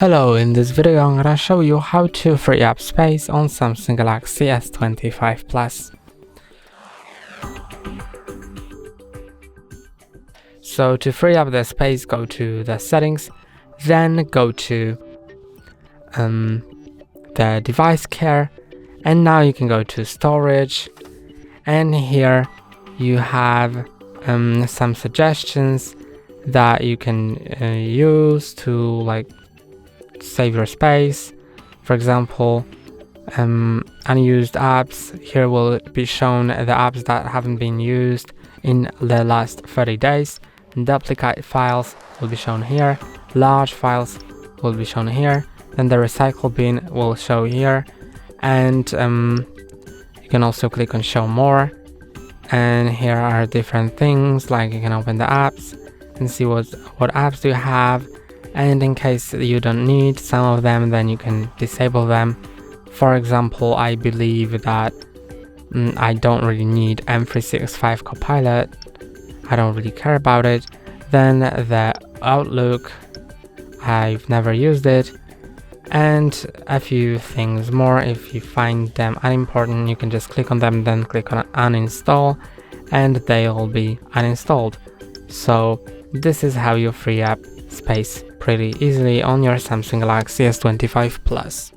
Hello, in this video I'm gonna show you how to free up space on Samsung Galaxy S25 Plus. So to free up the space, go to the settings, then go to the device care, and now you can go to storage, and here you have some suggestions that you can use to save your space. For example, unused apps. Here will be shown the apps that haven't been used in the last 30 days. Duplicate files will be shown here. Large files will be shown here. Then the recycle bin will show here, and you can also click on show more, and here are different things, like you can open the apps and see what apps do you have, and in case you don't need some of them, then you can disable them. For example, I believe that I don't really need M365 Copilot, I don't really care about it. Then the Outlook, I've never used it, and a few things more. If you find them unimportant, you can just click on them, then click on uninstall, and they'll be uninstalled. So this is how you free up space pretty easily on your Samsung Galaxy S25 Plus.